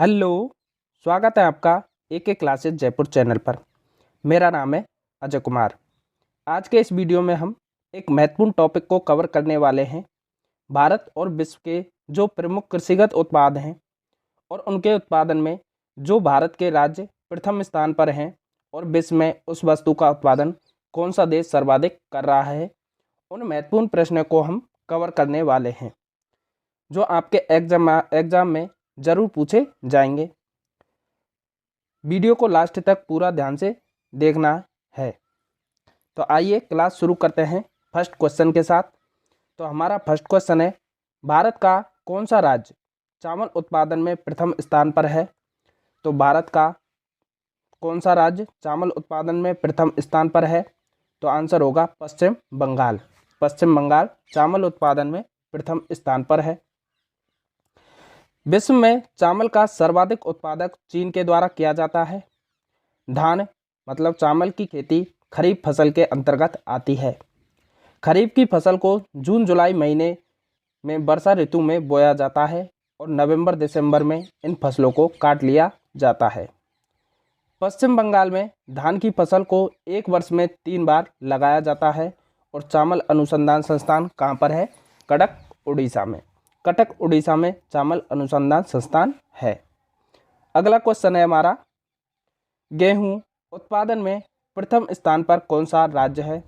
Hello. स्वागत है आपका AK क्लासेस जयपुर चैनल पर। मेरा नाम है अजय कुमार। आज के इस वीडियो में हम एक महत्वपूर्ण टॉपिक को कवर करने वाले हैं। भारत और विश्व के जो प्रमुख कृषिगत उत्पाद हैं और उनके उत्पादन में जो भारत के राज्य प्रथम स्थान पर हैं और विश्व में उस वस्तु का उत्पादन कौन सा देश सर्वाधिक कर रहा है, उन महत्वपूर्ण प्रश्नों को हम कवर करने वाले हैं जो आपके एग्जाम में ज़रूर पूछे जाएंगे। वीडियो को लास्ट तक पूरा ध्यान से देखना है। तो आइए क्लास शुरू करते हैं फर्स्ट क्वेश्चन के साथ। तो हमारा फर्स्ट क्वेश्चन है, भारत का कौन सा राज्य चावल उत्पादन में प्रथम स्थान पर है? तो भारत का कौन सा राज्य चावल उत्पादन में प्रथम स्थान पर है? तो आंसर होगा पश्चिम बंगाल। पश्चिम बंगाल चावल उत्पादन में प्रथम स्थान पर है। विश्व में चावल का सर्वाधिक उत्पादक चीन के द्वारा किया जाता है। धान मतलब चावल की खेती खरीफ फसल के अंतर्गत आती है। खरीफ की फसल को जून जुलाई महीने में वर्षा ऋतु में बोया जाता है और नवंबर दिसंबर में इन फसलों को काट लिया जाता है। पश्चिम बंगाल में धान की फसल को एक वर्ष में 3 बार लगाया जाता है और चावल अनुसंधान संस्थान कहाँ पर है? कटक उड़ीसा में। कटक उड़ीसा में चावल अनुसंधान संस्थान है। अगला क्वेश्चन है हमारा, गेहूं उत्पादन में प्रथम स्थान पर कौन सा राज्य है?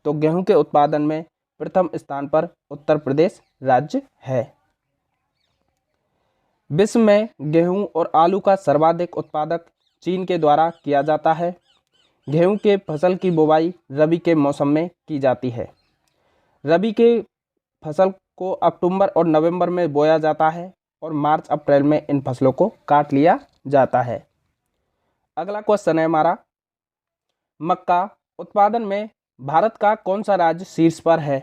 तो गेहूं के उत्पादन में प्रथम स्थान पर उत्तर प्रदेश राज्य है। विश्व में गेहूं और आलू का सर्वाधिक उत्पादक चीन के द्वारा किया जाता है। गेहूं के फसल की बुवाई रबी के मौसम में की जाती है। रबी के फसल को अक्टूबर और नवंबर में बोया जाता है और मार्च अप्रैल में इन फसलों को काट लिया जाता है। अगला क्वेश्चन है हमारा, मक्का उत्पादन में भारत का कौन सा राज्य शीर्ष पर है?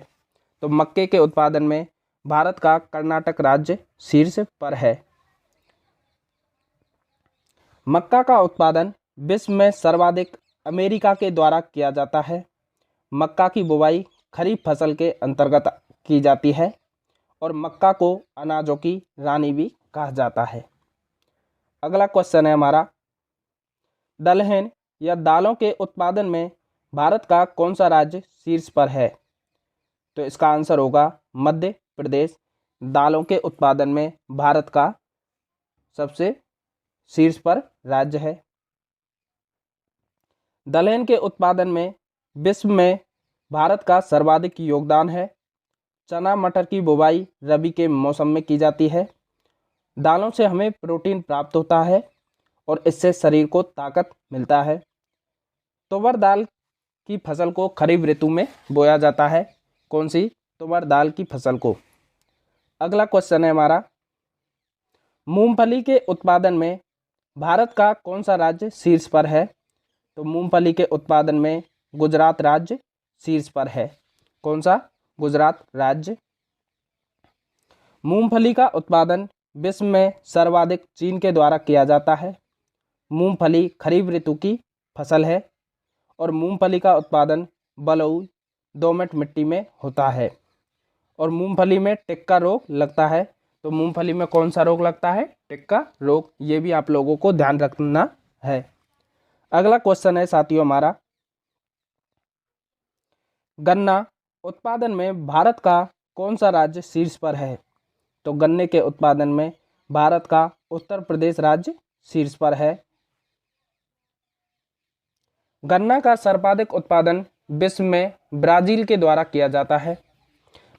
तो मक्के के उत्पादन में भारत का कर्नाटक राज्य शीर्ष पर है। मक्का का उत्पादन विश्व में सर्वाधिक अमेरिका के द्वारा किया जाता है। मक्का की बुवाई खरीफ फसल के अंतर्गत की जाती है और मक्का को अनाजों की रानी भी कहा जाता है। अगला क्वेश्चन है हमारा, दलहन या दालों के उत्पादन में भारत का कौन सा राज्य शीर्ष पर है? तो इसका आंसर होगा मध्य प्रदेश। दालों के उत्पादन में भारत का सबसे शीर्ष पर राज्य है। दलहन के उत्पादन में विश्व में भारत का सर्वाधिक योगदान है। चना मटर की बुवाई रबी के मौसम में की जाती है। दालों से हमें प्रोटीन प्राप्त होता है और इससे शरीर को ताकत मिलता है। तुवर दाल की फसल को खरीफ ऋतु में बोया जाता है। कौन सी? तुवर दाल की फसल को। अगला क्वेश्चन है हमारा, मूंगफली के उत्पादन में भारत का कौन सा राज्य शीर्ष पर है? तो मूंगफली के उत्पादन में गुजरात राज्य शीर्ष पर है। कौन सा? गुजरात राज्य। मूंगफली का उत्पादन विश्व में सर्वाधिक चीन के द्वारा किया जाता है। मूंगफली खरीफ ऋतु की फसल है और मूंगफली का उत्पादन बलुई दोमट मिट्टी में होता है और मूंगफली में टिक्का रोग लगता है। तो मूंगफली में कौन सा रोग लगता है? टिक्का रोग। ये भी आप लोगों को ध्यान रखना है। अगला क्वेश्चन है साथियों हमारा, गन्ना उत्पादन में भारत का कौन सा राज्य शीर्ष पर है? तो गन्ने के उत्पादन में भारत का उत्तर प्रदेश राज्य शीर्ष पर है। गन्ना का सर्वाधिक उत्पादन विश्व में ब्राजील के द्वारा किया जाता है।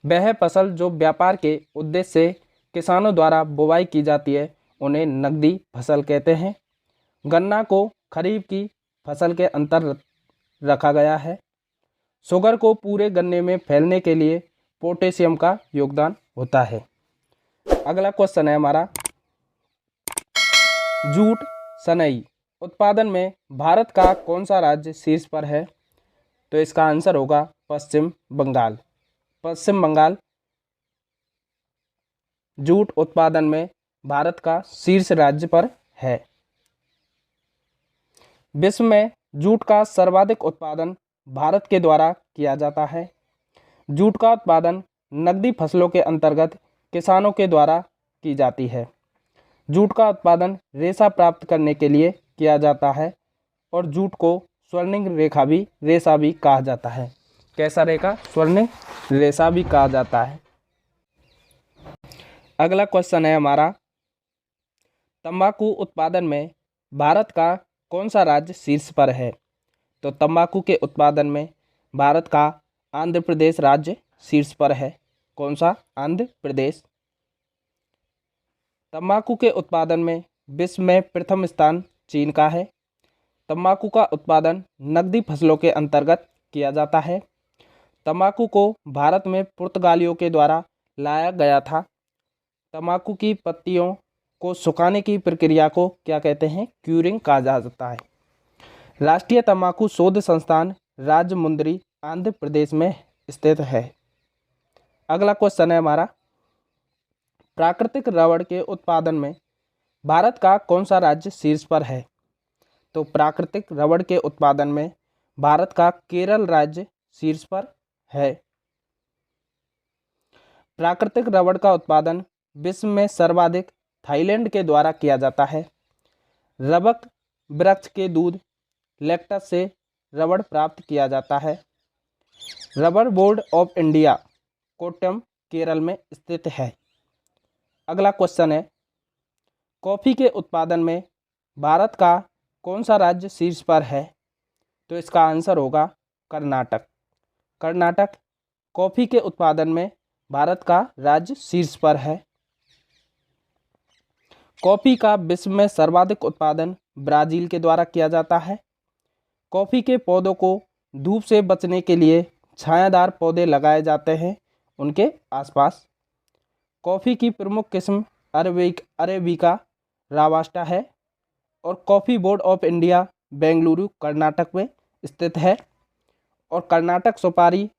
वह फसल जो व्यापार के उद्देश्य से किसानों द्वारा बुवाई की जाती है उन्हें नकदी फसल कहते हैं। गन्ना को खरीफ की फसल के अंतर रखा गया है। शुगर को पूरे गन्ने में फैलने के लिए पोटेशियम का योगदान होता है। अगला क्वेश्चन है हमारा, जूट सनई उत्पादन में भारत का कौन सा राज्य शीर्ष पर है? तो इसका आंसर होगा पश्चिम बंगाल। पश्चिम बंगाल जूट उत्पादन में भारत का शीर्ष राज्य पर है। विश्व में जूट का सर्वाधिक उत्पादन भारत के द्वारा किया जाता है। जूट का उत्पादन नकदी फसलों के अंतर्गत किसानों के द्वारा की जाती है। जूट का उत्पादन रेशा प्राप्त करने के लिए किया जाता है और जूट को स्वर्णिम रेशा भी कहा जाता है। कैसा रेखा? स्वर्णिम रेशा भी कहा जाता है। अगला क्वेश्चन है हमारा, तंबाकू उत्पादन में भारत का कौन सा राज्य शीर्ष पर है? तो तंबाकू के उत्पादन में भारत का आंध्र प्रदेश राज्य शीर्ष पर है। कौन सा? आंध्र प्रदेश। तंबाकू के उत्पादन में विश्व में प्रथम स्थान चीन का है। तंबाकू का उत्पादन नकदी फसलों के अंतर्गत किया जाता है। तंबाकू को भारत में पुर्तगालियों के द्वारा लाया गया था। तंबाकू की पत्तियों को सुखाने की प्रक्रिया को क्या कहते हैं? क्यूरिंग कहा जाता है। राष्ट्रीय तंबाकू शोध संस्थान राजमुंद्री आंध्र प्रदेश में स्थित है। अगला क्वेश्चन है हमारा, प्राकृतिक रबड़ के उत्पादन में भारत का कौन सा राज्य शीर्ष पर है? तो प्राकृतिक रबड़ के उत्पादन में भारत का केरल राज्य शीर्ष पर है। प्राकृतिक रबड़ का उत्पादन विश्व में सर्वाधिक थाईलैंड के द्वारा किया जाता है। रबड़ वृक्ष के दूध लैक्टस से रबड़ प्राप्त किया जाता है। Rubber board of India Kottayam Kerala में स्थित है। अगला क्वेश्चन है, कॉफ़ी के उत्पादन में भारत का कौन सा राज्य शीर्ष पर है? तो इसका आंसर होगा कर्नाटक। कर्नाटक कॉफ़ी के उत्पादन में भारत का राज्य शीर्ष पर है। कॉफ़ी का विश्व में सर्वाधिक उत्पादन ब्राज़ील के द्वारा किया जाता है। कॉफ़ी के पौधों को धूप से बचने के लिए छायादार पौधे लगाए जाते हैं उनके आसपास। कॉफ़ी की प्रमुख किस्म अरेबिका रोबस्टा है और coffee board of India Bengaluru Karnataka में स्थित है। और कर्नाटक सुपारी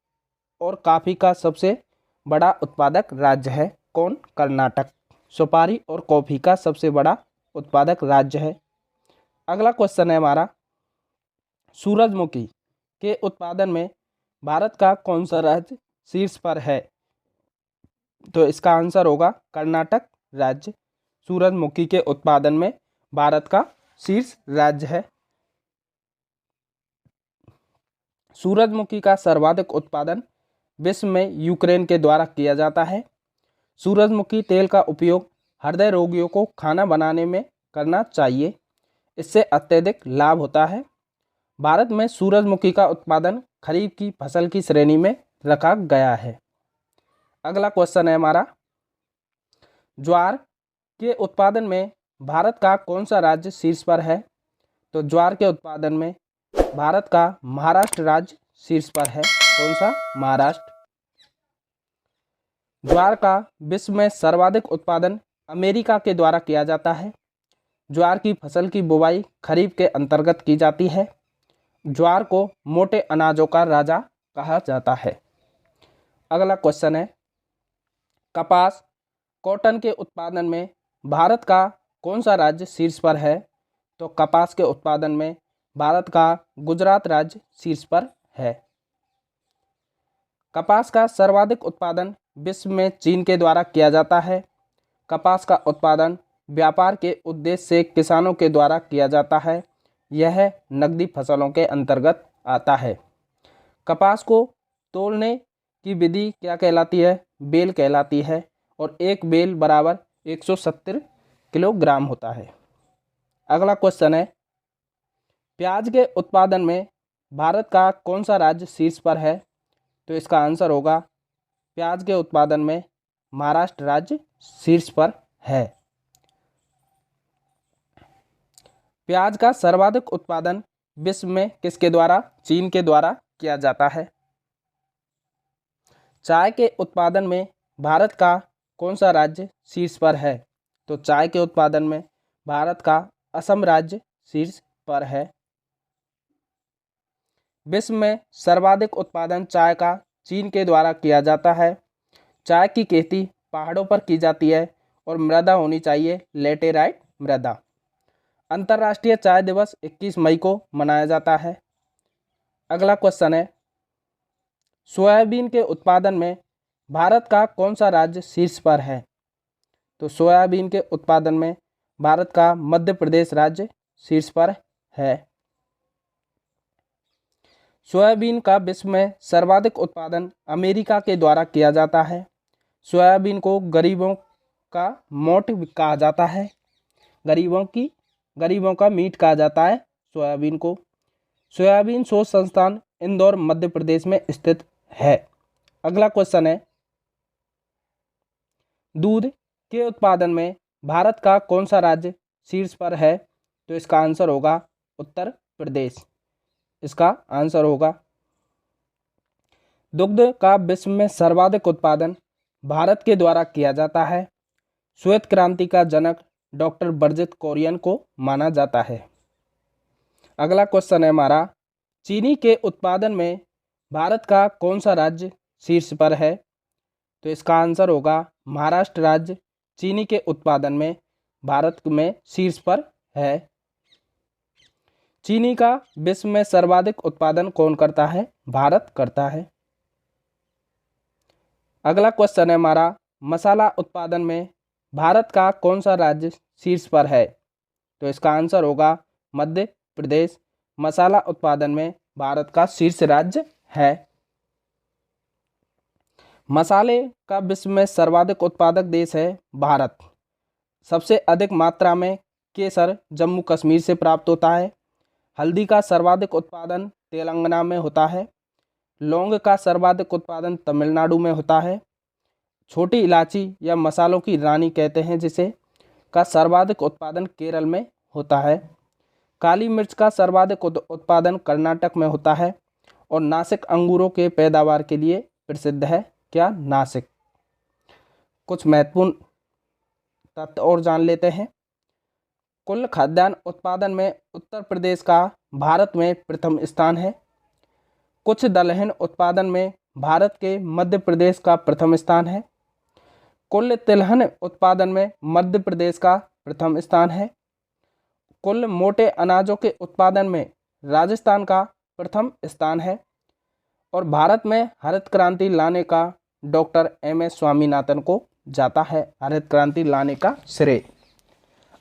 और कॉफ़ी का सबसे बड़ा उत्पादक राज्य है। कौन? कर्नाटक सुपारी और कॉफ़ी का सबसे बड़ा उत्पादक राज्य है। अगला क्वेश्चन है हमारा, सूरजमुखी के उत्पादन में भारत का कौन सा राज्य शीर्ष पर है? तो इसका आंसर होगा कर्नाटक राज्य सूरजमुखी के उत्पादन में भारत का शीर्ष राज्य है। सूरजमुखी का सर्वाधिक उत्पादन विश्व में यूक्रेन के द्वारा किया जाता है। सूरजमुखी तेल का उपयोग हृदय रोगियों को खाना बनाने में करना चाहिए, इससे अत्यधिक लाभ होता है। भारत में सूरजमुखी का उत्पादन खरीफ की फसल की श्रेणी में रखा गया है। अगला क्वेश्चन है हमारा, ज्वार के उत्पादन में भारत का कौन सा राज्य शीर्ष पर है? तो ज्वार के उत्पादन में भारत का महाराष्ट्र राज्य शीर्ष पर है। कौन सा? महाराष्ट्र। ज्वार का विश्व में सर्वाधिक उत्पादन अमेरिका के द्वारा किया जाता है। ज्वार की फसल की बुवाई खरीफ के अंतर्गत की जाती है। ज्वार को मोटे अनाजों का राजा कहा जाता है। अगला क्वेश्चन है, कपास कॉटन के उत्पादन में भारत का कौन सा राज्य शीर्ष पर है? तो कपास के उत्पादन में भारत का गुजरात राज्य शीर्ष पर है। कपास का सर्वाधिक उत्पादन विश्व में चीन के द्वारा किया जाता है। कपास का उत्पादन व्यापार के उद्देश्य से किसानों के द्वारा किया जाता है। यह नकदी फसलों के अंतर्गत आता है। कपास को तोलने की विधि क्या कहलाती है? बेल कहलाती है और एक बेल बराबर 170 किलोग्राम होता है। अगला क्वेश्चन है, प्याज के उत्पादन में भारत का कौन सा राज्य शीर्ष पर है? तो इसका आंसर होगा प्याज के उत्पादन में महाराष्ट्र राज्य शीर्ष पर है। प्याज का सर्वाधिक उत्पादन विश्व में किसके द्वारा? चीन के द्वारा किया जाता है। चाय के उत्पादन में भारत का कौन सा राज्य शीर्ष पर है? तो चाय के उत्पादन में भारत का असम राज्य शीर्ष पर है। विश्व में सर्वाधिक उत्पादन चाय का चीन के द्वारा किया जाता है। चाय की खेती पहाड़ों पर की जाती है और मृदा होनी चाहिए लेटेराइट मृदा। अंतर्राष्ट्रीय चाय दिवस 21 मई को मनाया जाता है। अगला क्वेश्चन है, सोयाबीन के उत्पादन में भारत का कौन सा राज्य शीर्ष पर है? तो सोयाबीन के उत्पादन में भारत का मध्य प्रदेश राज्य शीर्ष पर है। सोयाबीन का विश्व में सर्वाधिक उत्पादन अमेरिका के द्वारा किया जाता है। सोयाबीन को गरीबों का मोट कहा जाता है। गरीबों का मीट कहा जाता है सोयाबीन को। सोयाबीन शोध संस्थान इंदौर मध्य प्रदेश में स्थित है। अगला क्वेश्चन है, दूध के उत्पादन में भारत का कौन सा राज्य शीर्ष पर है? तो इसका आंसर होगा उत्तर प्रदेश। इसका आंसर होगा। दुग्ध का विश्व में सर्वाधिक उत्पादन भारत के द्वारा किया जाता है। श्वेत क्रांति का जनक डॉक्टर बर्जित कोरियन को माना जाता है। अगला क्वेश्चन है हमारा, चीनी के उत्पादन में भारत का कौन सा राज्य शीर्ष पर है? तो इसका आंसर होगा महाराष्ट्र राज्य चीनी के उत्पादन में भारत में शीर्ष पर है। चीनी का विश्व में सर्वाधिक उत्पादन कौन करता है? भारत करता है। अगला क्वेश्चन है हमारा, मसाला उत्पादन में भारत का कौन सा राज्य शीर्ष पर है? तो इसका आंसर होगा मध्य प्रदेश। मसाला उत्पादन में भारत का शीर्ष राज्य है। मसाले का विश्व में सर्वाधिक उत्पादक देश है भारत। सबसे अधिक मात्रा में केसर जम्मू कश्मीर से प्राप्त होता है। हल्दी का सर्वाधिक उत्पादन तेलंगाना में होता है। लौंग का सर्वाधिक उत्पादन तमिलनाडु में होता है। छोटी इलायची या मसालों की रानी कहते हैं जिसे, का सर्वाधिक उत्पादन केरल में होता है। काली मिर्च का सर्वाधिक उत्पादन कर्नाटक में होता है। और नासिक अंगूरों के पैदावार के लिए प्रसिद्ध है। क्या? नासिक। कुछ महत्वपूर्ण तथ्य और जान लेते हैं। कुल खाद्यान्न उत्पादन में उत्तर प्रदेश का भारत में प्रथम स्थान है। कुछ दलहन उत्पादन में भारत के मध्य प्रदेश का प्रथम स्थान है। कुल तिलहन उत्पादन में मध्य प्रदेश का प्रथम स्थान है। कुल मोटे अनाजों के उत्पादन में राजस्थान का प्रथम स्थान है। और भारत में हरित क्रांति लाने का डॉक्टर MS स्वामीनाथन को जाता है हरित क्रांति लाने का श्रेय।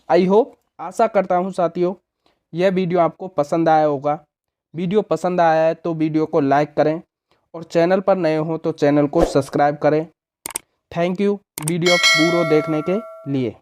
आई होप, आशा करता हूँ साथियों यह वीडियो आपको पसंद आया होगा। वीडियो पसंद आया है तो वीडियो को लाइक करें और चैनल पर नए हो तो चैनल को सब्सक्राइब करें। थैंक यू वीडियो पूरा देखने के लिए।